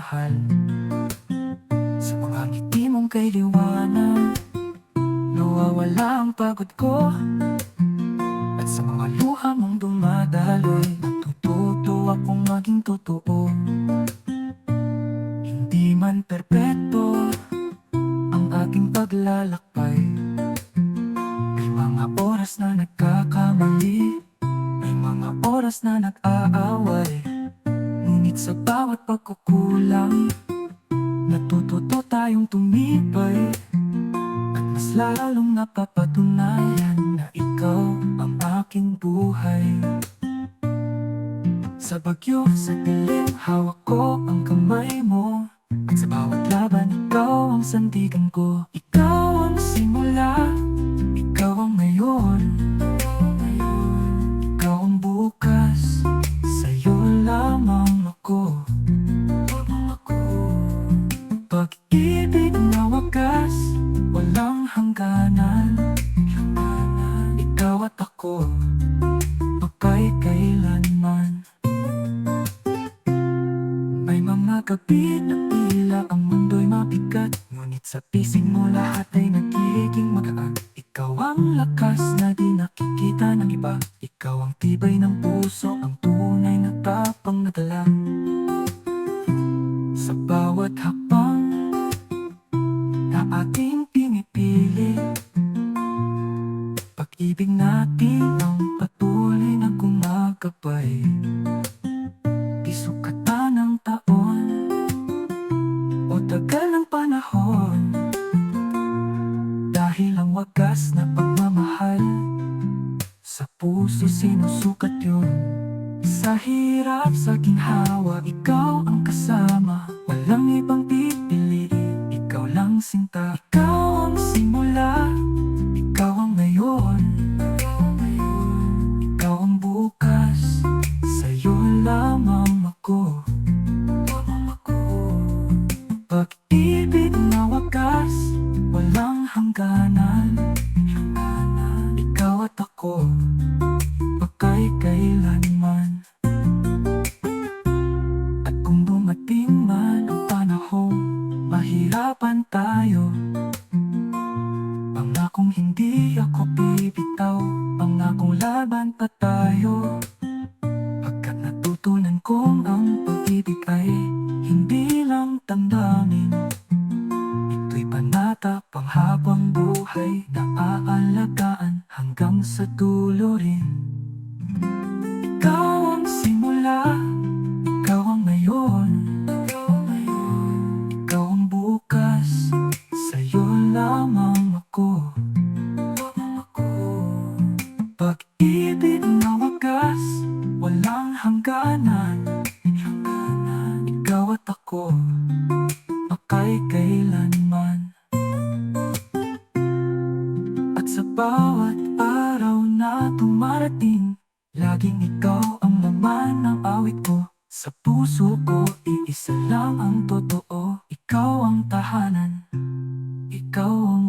pagmamahal. Sa mga ngiti mong kay liwanag, nawawala ang pagod ko. At sa mga luha mong dumadaloy, natututo akong maging totoo. Hindi man perpekto ang aking paglalakbay. May mga oras na nagkakamali, may mga oras na nag-aaway. Ngunit sa bawat pagkukulang, natututo tayong tumibay. At mas lalong napapatunayan na ikaw ang aking buhay. Sa bagyo, sa dilim, hawak ko ang kamay mo. At sa bawat laban, ikaw ang sandigan ko. Ikaw ang simula, ikaw ang ngayon, ikaw ang bukas, sa'yo lamang ako. Pag-ibig na wagas, walang hangganan. Ikaw at ako, magkailanman. May mga gabi na tila ang mundo'y mabigat, ngunit sa pising mo lahat ay nagiging magaan. Ikaw ang lakas na di nakikita ng iba, ikaw ang tibay ng puso, ang tunay na tapang na dala. Sa bawat hakbang na ating pinipili, pag-ibig natin ang patuloy na gumagabay. Di sukatan ng taon o tagal ng panahon, dahil ang wagas na pagmamahal sa puso sinusukat yun. Sa hirap, sa ginhawa, ikaw ang kasama, walang ibang pipiliin, ikaw lang sinta. Ikaw ang simula, ikaw ang ngayon, ikaw ang bukas, sa'yo lamang ako. Pag-ibig na wagas, walang hangganan. Ikaw at ako, magkailanman. At kung dumating man ang panahon, mahirapan tayo, pangakong hindi ako bibitaw, pangakong laban pa tayo. Pagkat natutunan kong ang pag-ibig ay hindi lang damdamin, ito'y panata panghabang buhay na aalagaan hanggang sa dulo rin. Ikaw ang simula, ikaw ang ngayon, ikaw ang bukas, sa'yo lamang ako. Pag-ibig na wagas, walang hangganan. Ikaw at ako, magkailanman. At sa bawat araw na dumarating, laging ikaw ang laman ng awit ko. Sa puso ko, iisa lang ang totoo. Ikaw ang tahanan, ikaw ang